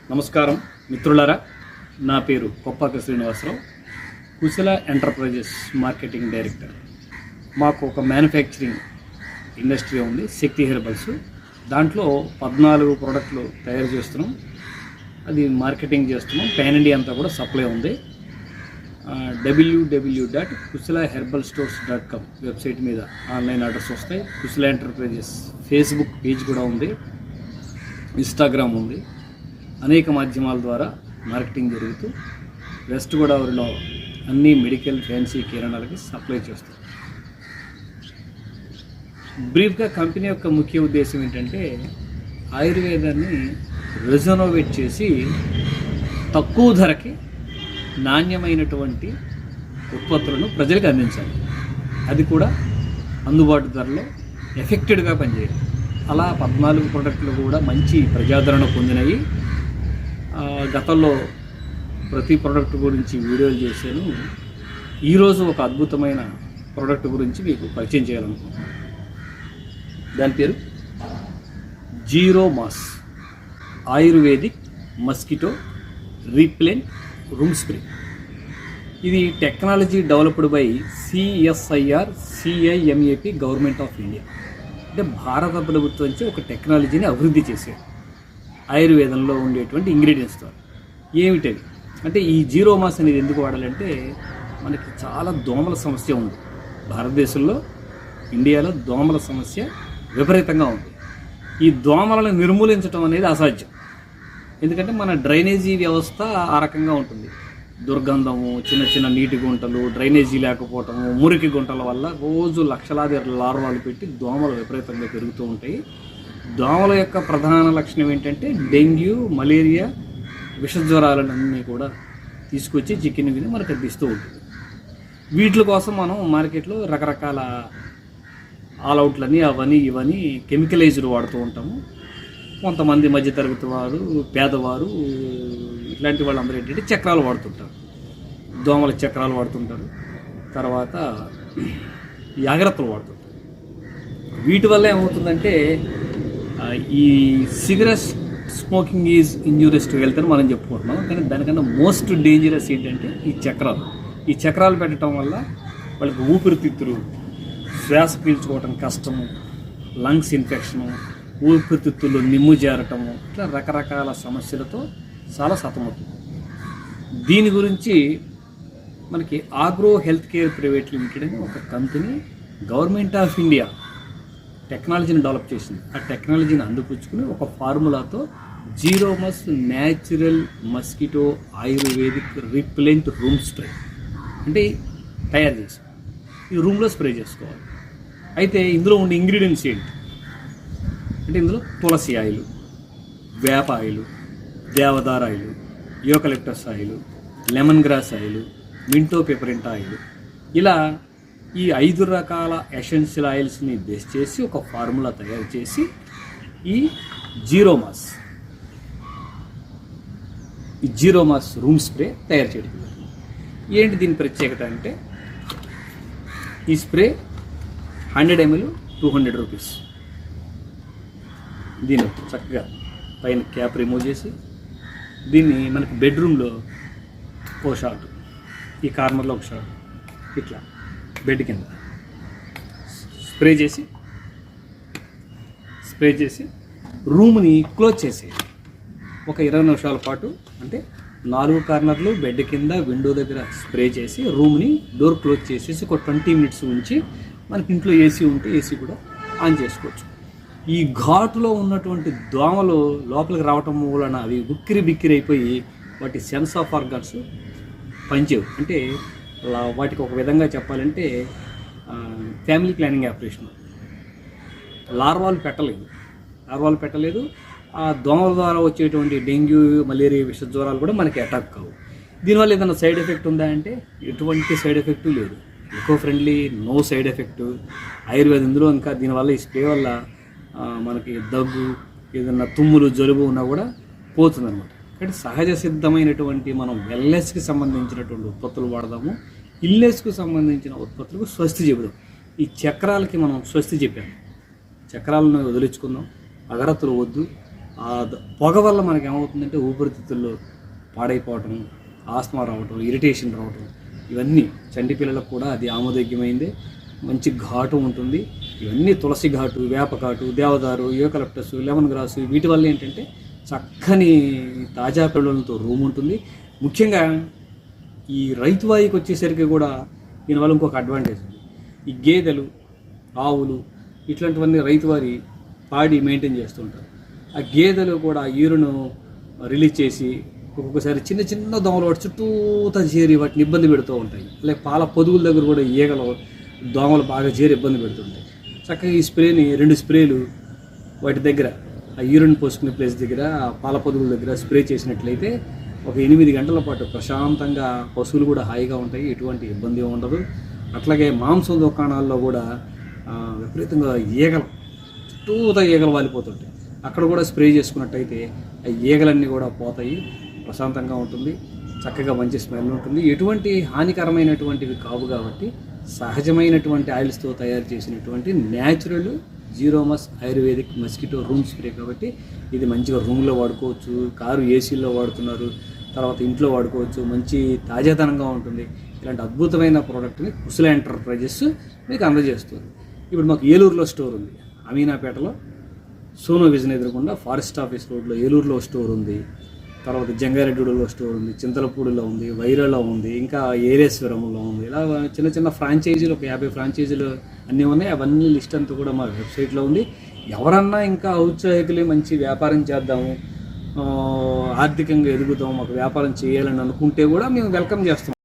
నమస్కారం మిత్రులారా, నా పేరు కొప్పాక శ్రీనివాసరావు, కుశల ఎంటర్ప్రైజెస్ మార్కెటింగ్ డైరెక్టర్. మాకు ఒక మ్యానుఫ్యాక్చరింగ్ ఇండస్ట్రీ ఉంది, శక్తి హెర్బల్స్. దాంట్లో 14 ప్రోడక్ట్లు తయారు చేస్తున్నాం, అది మార్కెటింగ్ చేస్తున్నాం. పాన్ ఇండియా అంతా కూడా సప్లై ఉంది. www.kusalaherbalstores.com వెబ్సైట్ మీద ఆన్లైన్ ఆర్డర్స్ వస్తాయి. కుశల ఎంటర్ప్రైజెస్ ఫేస్బుక్ పేజ్ కూడా ఉంది, ఇన్స్టాగ్రామ్ ఉంది. అనేక మాధ్యమాల ద్వారా మార్కెటింగ్ జరుగుతూ వెస్ట్ గోదావరిలో అన్ని మెడికల్ ఫ్యాన్సీ కిరాణాలకి సప్లై చేస్తాం. బ్రీఫ్గా కంపెనీ యొక్క ముఖ్య ఉద్దేశం ఏంటంటే ఆయుర్వేదాన్ని రెజనోవేట్ చేసి తక్కువ ధరకి నాణ్యమైనటువంటి ఉత్పత్తులను ప్రజలకు అందించాలి, అది కూడా అందుబాటు ధరలో ఎఫెక్టెడ్గా పనిచేయాలి. అలా 14 ప్రోడక్ట్లు కూడా మంచి ప్రజాదరణ పొందినవి. గతంలో ప్రతి ప్రోడక్ట్ గురించి వీడియోలు చేశాను. ఈరోజు ఒక అద్భుతమైన ప్రోడక్ట్ గురించి మీకు పరిచయం చేయాలనుకుంటున్నాను. దాని పేరు zero mass ayurvedic mosquito repellent room spray. ఇది technology developed by CSIR CIMAP government of India. అంటే భారత ప్రభుత్వం నుంచి ఒక టెక్నాలజీని అభివృద్ధి చేశారు ఆయుర్వేదంలో ఉండేటువంటి ఇంగ్రీడియంట్స్తో. ఏమిటది అంటే ఈ జీరో మాస్ అనేది ఎందుకు వాడాలంటే మనకి చాలా దోమల సమస్య ఉంది భారతదేశంలో. ఇండియాలో దోమల సమస్య విపరీతంగా ఉంది. ఈ దోమలను నిర్మూలించడం అనేది అసాధ్యం, ఎందుకంటే మన డ్రైనేజీ వ్యవస్థ ఆ రకంగా ఉంటుంది. దుర్గంధము, చిన్న చిన్న నీటి గుంటలు, డ్రైనేజీ లేకపోవటము, మురికి గుంటల వల్ల రోజు లక్షలాది లార్వాలు పెట్టి దోమలు విపరీతంగా పెరుగుతూ ఉంటాయి. దోమల యొక్క ప్రధాన లక్షణం ఏంటంటే డెంగ్యూ, మలేరియా, విషజ్వరాలన్నీ కూడా తీసుకొచ్చి చికెన్ మీద మనకు అందిస్తూ ఉంటుంది. వీటి కోసం మనం మార్కెట్లో రకరకాల ఆల్అవుట్లని అవని ఇవని కెమికలైజ్డ్ వాడుతూ ఉంటాము. కొంతమంది మధ్యతరగతి వారు, పేదవారు, ఇట్లాంటి వాళ్ళందరూ ఏంటంటే చక్రాలు వాడుతుంటారు, దోమల చక్రాలు వాడుతుంటారు, తర్వాత జాగ్రత్తలు వాడుతుంటారు. వీటి వల్ల ఏమవుతుందంటే ఈ cigarette smoking is injurious to health అని మనం చెప్పుకుంటున్నాం. కానీ దానికన్నా మోస్ట్ డేంజరస్ ఏంటంటే ఈ చక్రాలు. ఈ చక్రాలు పెట్టడం వల్ల వాళ్ళకి ఊపిరితిత్తులు, శ్వాస పీల్చుకోవటం కష్టము, లంగ్స్ ఇన్ఫెక్షను, ఊపిరితిత్తులు నిమ్ము చేరటము, ఇట్లా రకరకాల సమస్యలతో చాలా సతమవుతుంది. దీని గురించి మనకి agro health care private limited అని ఒక కంపెనీ గవర్నమెంట్ ఆఫ్ ఇండియా టెక్నాలజీని డెవలప్ చేసింది. ఆ టెక్నాలజీని అందిపుచ్చుకుని ఒక ఫార్ములాతో zero mass natural mosquito ayurvedic repellent room spray అంటే తయారు చేసాం. ఈ రూమ్లో స్ప్రే చేసుకోవాలి. అయితే ఇందులో ఉండే ఇంగ్రీడియంట్స్ ఏంటి అంటే ఇందులో తులసి ఆయిల్, వేప oil, deodar oil, eucalyptus oil, lemon grass oil, mint peppermint oil, ఇలా ఈ 5 రకాల ఎసెన్షియల్ ఆయిల్స్ని బేస్ చేసి ఒక ఫార్ములా తయారు చేసి ఈ జీరో మాస్ రూమ్ స్ప్రే తయారు చేయడం. ఏంటి దీని ప్రత్యేకత అంటే ఈ స్ప్రే 100 ml 200 రూపీస్. దీన్ని చక్కగా పైన క్యాప్ రిమూవ్ చేసి దీన్ని మనకి బెడ్రూమ్లో ఓ షాట్, ఈ కార్నర్లో ఒక షాట్, ఇట్లా బెడ్ కింద స్ప్రే చేసి రూమ్ని క్లోజ్ చేసి ఒక 20 నిమిషాల పాటు, అంటే 4 కార్నర్లు బెడ్ కింద విండో దగ్గర స్ప్రే చేసి రూమ్ని డోర్ క్లోజ్ చేసేసి ఒక 20 minutes ఉంచి మనకి ఇంట్లో ఏసీ ఉంటే ఏసీ కూడా ఆన్ చేసుకోవచ్చు. ఈ ఘాటులో ఉన్నటువంటి దోమలు లోపలికి రావటం వలన అవి ఉక్కిరి బిక్కిరి అయిపోయి వాటి సెన్స్ ఆఫ్ ఆర్గాన్స్ పనిచేయవు. అంటే వాటికి ఒక విధంగా చెప్పాలంటే ఫ్యామిలీ ప్లానింగ్ ఆపరేషన్. లార్వాలు పెట్టలేదు. ఆ దోమల ద్వారా వచ్చేటువంటి డెంగ్యూ, మలేరియా, విషజ్వరాలు కూడా మనకి అటాక్ కావు. దీనివల్ల ఏదైనా సైడ్ ఎఫెక్ట్ ఉందా అంటే ఎటువంటి సైడ్ ఎఫెక్టు లేదు. Eco friendly, no side effect ఆయుర్వేదం. ఇందులో ఇంకా దీనివల్ల ఈ స్ప్రే వల్ల మనకి దగ్గు, ఏదన్నా తుమ్ములు, జలుబు ఉన్నా కూడా పోతుందన్నమాట. కాబట్టి సహజ సిద్ధమైనటువంటి మనం వెల్నెస్కి సంబంధించినటువంటి ఉత్పత్తులు వాడదాము, ఇల్నెస్కు సంబంధించిన ఉత్పత్తులకు స్వస్తి చెబుదాం. ఈ చక్రాలకి మనం స్వస్తి చెప్పాము, చక్రాలను వదిలించుకుందాం, అగరత్తులు వద్దు, పొగ వల్ల మనకి ఏమవుతుందంటే ఊపిరితిత్తుల్లో పాడైపోవటం, ఆస్తమా రావటం, ఇరిటేషన్ రావటం, ఇవన్నీ చంటి పిల్లలకు కూడా అది ఆమోదయోగ్యమైందే. మంచి ఘాటు ఉంటుంది. ఇవన్నీ తులసి ఘాటు, వేప ఘాటు, దేవదారు, యూకలిప్టస్, లెమన్ గ్రాసు, వీటి వల్ల ఏంటంటే చక్కని తాజా పిల్లలతో రూమ్ ఉంటుంది. ముఖ్యంగా ఈ రైతు వాయికి వచ్చేసరికి కూడా దీనివల్ల ఇంకొక అడ్వాంటేజ్ ఉంది. ఈ గేదెలు, ఆవులు ఇట్లాంటివన్నీ రైతు వారి పాడి మెయింటైన్ చేస్తుంటారు. ఆ గేదెలు కూడా యూరిన్ రిలీజ్ చేసి ఒక్కొక్కసారి చిన్న చిన్న దోమలు వాటి చుట్టూతా చేరి వాటిని ఇబ్బంది పెడుతూ ఉంటాయి. అలాగే పాల పొదుగుల దగ్గర కూడా ఈగలు, దోమలు బాగా చేరి ఇబ్బంది పెడుతుంటాయి. చక్కగా ఈ స్ప్రేని 2 స్ప్రేలు వాటి దగ్గర ఆ యూరిన్ పోసుకునే ప్లేస్ దగ్గర, ఆ పాల పొదుగుల దగ్గర స్ప్రే చేసినట్లయితే ఒక 8 గంటల పాటు ప్రశాంతంగా పశువులు కూడా హాయిగా ఉంటాయి, ఎటువంటి ఇబ్బంది ఉండదు. అట్లాగే మాంసం దుకాణాల్లో కూడా విపరీతంగా ఈగలు, చుట్టూతా ఈగలు వాలిపోతుంటాయి. అక్కడ కూడా స్ప్రే చేసుకున్నట్టయితే ఆ ఈగలన్నీ కూడా పోతాయి, ప్రశాంతంగా ఉంటుంది, చక్కగా మంచి స్మెల్ ఉంటుంది. ఎటువంటి హానికరమైనటువంటివి కావు కాబట్టి సహజమైనటువంటి ఆయిల్స్తో తయారు చేసినటువంటి natural zero mass ayurvedic mosquito room spray కాబట్టి ఇది మంచిగా రూమ్లో వాడుకోవచ్చు, కారు ఏసీలో వాడుతున్నారు, తర్వాత ఇంట్లో వాడుకోవచ్చు, మంచి తాజాదనంగా ఉంటుంది. ఇలాంటి అద్భుతమైన ప్రోడక్ట్ని కుశల ఎంటర్ప్రైజెస్ మీకు అందజేస్తుంది. ఇప్పుడు మాకు ఏలూరులో స్టోర్ ఉంది, అమీనాపేటలో సోనో విజన్ ఎదురుకుండా ఫారెస్ట్ ఆఫీస్ రోడ్లో ఏలూరులో స్టోర్ ఉంది, తర్వాత జంగారెడ్డిలో స్టోర్ ఉంది, చింతలపూడిలో ఉంది, వైరాలో ఉంది, ఇంకా ఏలేశ్వరంలో ఉంది. ఇలా చిన్న చిన్న ఫ్రాంచైజీలు ఒక 50 ఫ్రాంచైజీలు అన్నీ ఉన్నాయి. అవన్నీ లిస్ట్ అంతా కూడా మా వెబ్సైట్లో ఉంది. ఎవరన్నా ఇంకా ఔత్సాహికులే మంచి వ్యాపారం చేద్దాము, ఆర్థికంగా ఎదుగుతాం, మాకు వ్యాపారం చేయాలని అనుకుంటే కూడా మేము వెల్కమ్ చేస్తాం.